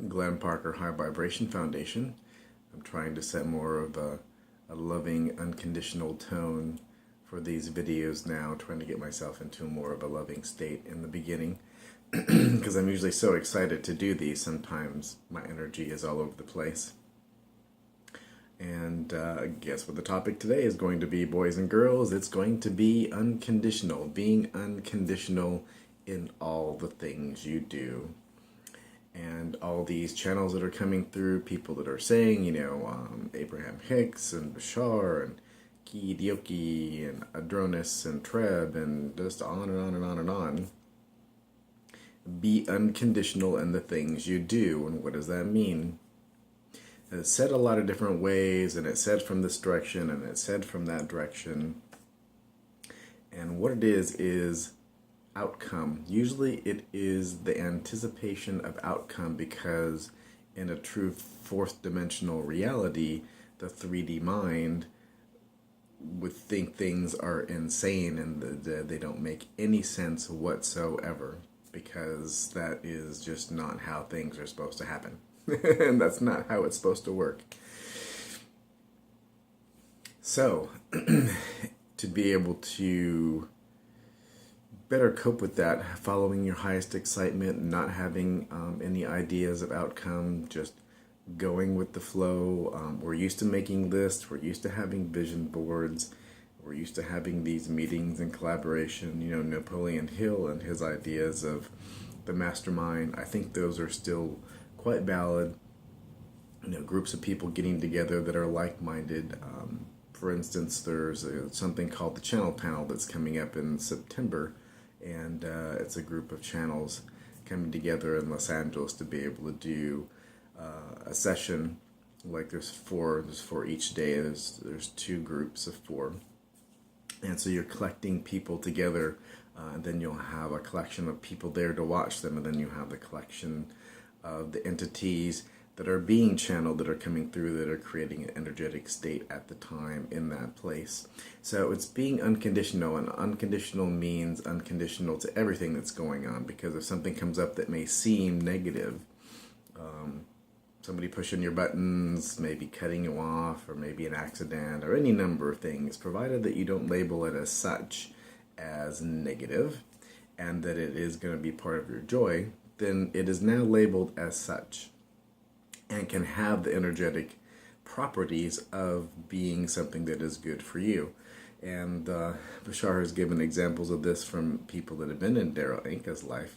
Glenn Parker High Vibration Foundation. I'm trying to set more of a loving, unconditional tone for these videos now, trying to get myself into more of a loving state in the beginning. Because I'm usually so excited to do these, sometimes my energy is all over the place. And guess what the topic today is going to be, boys and girls? It's going to be unconditional, being unconditional in all the things you do. And all these channels that are coming through, people that are saying, Abraham-Hicks and Bashar and Gauthier and Adronis and TReb and just on and on and on and on. Be unconditional in the things you do. And what does that mean? It's said a lot of different ways, and it's said from this direction, and it's said from that direction. And what it is outcome. Usually it is the anticipation of outcome, because in a true fourth dimensional reality, the 3D mind would think things are insane and they don't make any sense whatsoever, because that is just not how things are supposed to happen. And that's not how it's supposed to work. So, to be able to better cope with that, following your highest excitement, not having any ideas of outcome, just going with the flow. We're used to making lists, we're used to having vision boards, we're used to having these meetings and collaboration. Napoleon Hill and his ideas of the mastermind, I think those are still quite valid. Groups of people getting together that are like-minded. For instance, there's something called the Channel Panel that's coming up in September, and it's a group of channels coming together in Los Angeles to be able to do a session. Like there's four each day. There's 2 groups of 4, and so you're collecting people together. And then you'll have a collection of people there to watch them, and then you have the collection of the entities that are being channeled, that are coming through, that are creating an energetic state at the time in that place. So it's being unconditional, and unconditional means unconditional to everything that's going on, because if something comes up that may seem negative, somebody pushing your buttons, maybe cutting you off, or maybe an accident, or any number of things, provided that you don't label it as such, as negative, and that it is going to be part of your joy, then it is now labeled as such and can have the energetic properties of being something that is good for you. And Bashar has given examples of this from people that have been in Darryl Anka's life,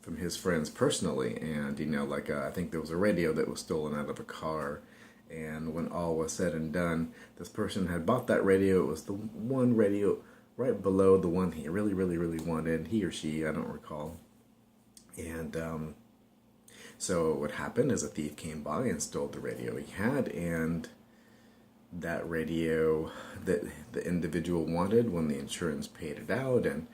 from his friends personally. And I think there was a radio that was stolen out of a car, and when all was said and done, this person had bought that radio. It was the one radio right below the one he really, really, really wanted, he or she, I don't recall. And so what happened is a thief came by and stole the radio he had, and that radio that the individual wanted, when the insurance paid it out, and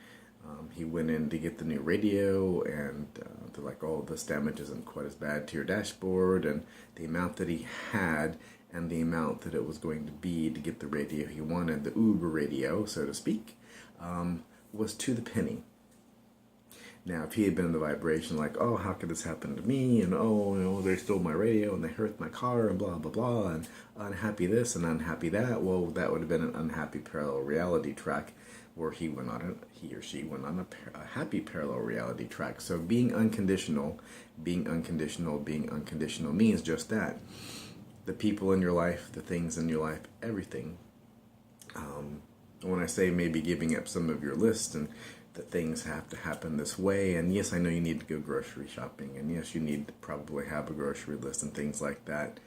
he went in to get the new radio, and they're like, oh, this damage isn't quite as bad to your dashboard, and the amount that he had and the amount that it was going to be to get the radio he wanted, the Uber radio, so to speak, was to the penny. Now, if he had been in the vibration like, oh, how could this happen to me, and oh, they stole my radio, and they hurt my car, and blah, blah, blah, and unhappy this and unhappy that, well, that would have been an unhappy parallel reality track, where he or she went on a happy parallel reality track. So being unconditional means just that. The people in your life, the things in your life, everything. When I say maybe giving up some of your list, and that things have to happen this way, and yes, I know you need to go grocery shopping, and yes, you need to probably have a grocery list and things like that.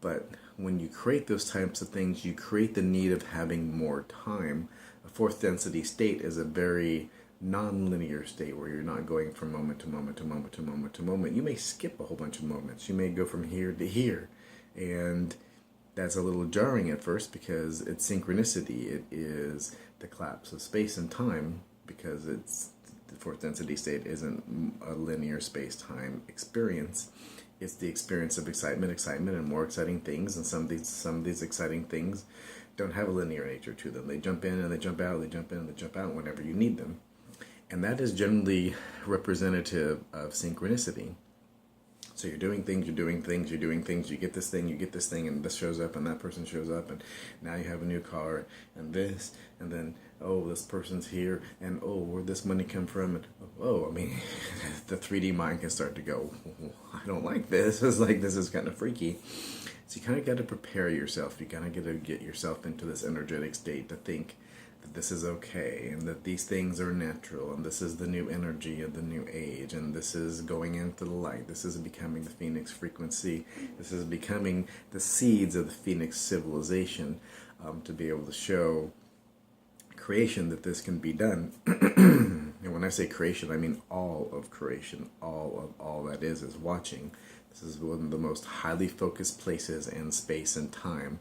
But when you create those types of things, you create the need of having more time. A fourth density state is a very non-linear state, where you're not going from moment to moment to moment to moment to moment. You may skip a whole bunch of moments. You may go from here to here, and that's a little jarring at first, because it's synchronicity. It is the collapse of space and time, because it's the fourth density state isn't a linear space-time experience. It's the experience of excitement, and more exciting things, and some of these exciting things don't have a linear nature to them. They jump in and they jump out, they jump in and they jump out whenever you need them. And that is generally representative of synchronicity. So you're doing things, you're doing things, you're doing things, you get this thing, and this shows up, and that person shows up, and now you have a new car, and this, and then, oh, this person's here, and oh, where'd this money come from? And oh, I mean, the 3D mind can start to go, I don't like this. It's like, this is kind of freaky. So you kind of got to prepare yourself. You kind of got to get yourself into this energetic state to think that this is okay, and that these things are natural, and this is the new energy of the new age, and this is going into the light. This is becoming the Phoenix frequency. This is becoming the seeds of the Phoenix civilization, to be able to show creation that this can be done. And when I say creation, I mean all of creation. All that is watching. This is one of the most highly focused places in space and time,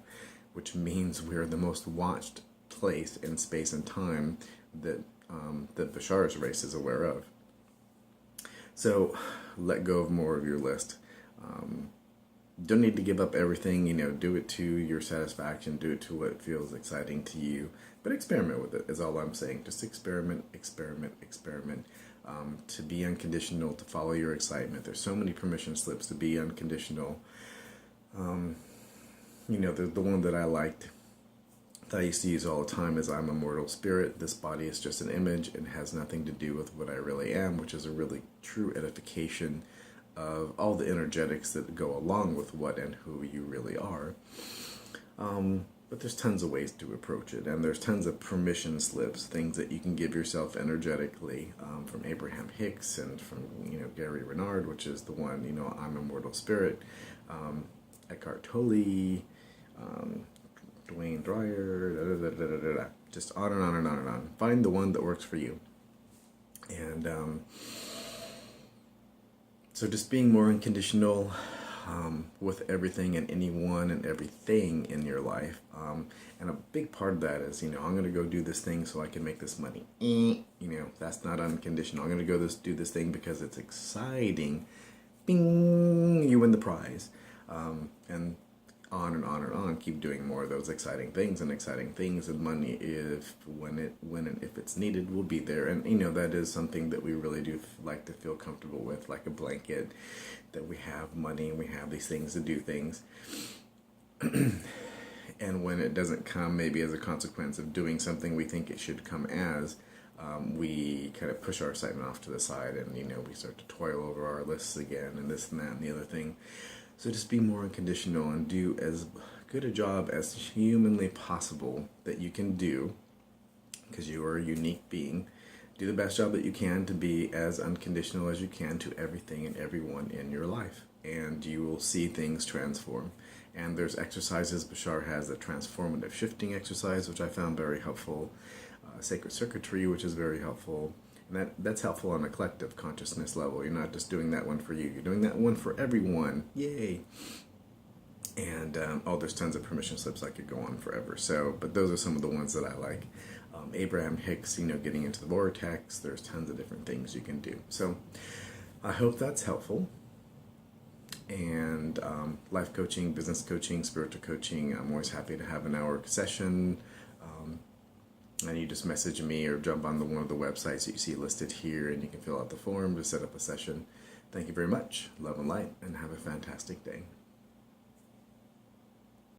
which means we're the most watched place in space and time that that Bashar's race is aware of. So let go of more of your list. Don't need to give up everything, do it to your satisfaction, do it to what feels exciting to you, but experiment with it is all I'm saying. Just experiment, to be unconditional, to follow your excitement. There's so many permission slips to be unconditional. The one that I liked, that I used to use all the time, is I'm a mortal spirit. This body is just an image and has nothing to do with what I really am, which is a really true edification of all the energetics that go along with what and who you really are. But there's tons of ways to approach it, and there's tons of permission slips, things that you can give yourself energetically, from Abraham-Hicks and from Gary Renard, which is the one, I'm a mortal spirit, Eckhart Tolle, Dwayne Dreyer, just on and on and on and on. Find the one that works for you. And so just being more unconditional with everything and anyone and everything in your life. And a big part of that is, I'm going to go do this thing so I can make this money. That's not unconditional. I'm going to go do this thing because it's exciting. Bing! You win the prize. And on and on and on, keep doing more of those exciting things, and money, if it's needed, will be there. And that is something that we really do like to feel comfortable with, like a blanket, that we have money and we have these things to do things. And when it doesn't come, maybe as a consequence of doing something we think it should come as, we kind of push our excitement off to the side, and we start to toil over our lists again, and this and that and the other thing. So just be more unconditional and do as good a job as humanly possible that you can do, because you are a unique being. Do the best job that you can to be as unconditional as you can to everything and everyone in your life, and you will see things transform. And there's exercises Bashar has, the transformative shifting exercise, which I found very helpful, sacred circuitry, which is very helpful. And that's helpful on a collective consciousness level. You're not just doing that one for you. You're doing that one for everyone. Yay! And, there's tons of permission slips. I could go on forever. But those are some of the ones that I like. Abraham-Hicks, getting into the vortex. There's tons of different things you can do. So I hope that's helpful. And life coaching, business coaching, spiritual coaching, I'm always happy to have an hour session. And you just message me or jump on one of the websites that you see listed here, and you can fill out the form to set up a session. Thank you very much. Love and light, and have a fantastic day.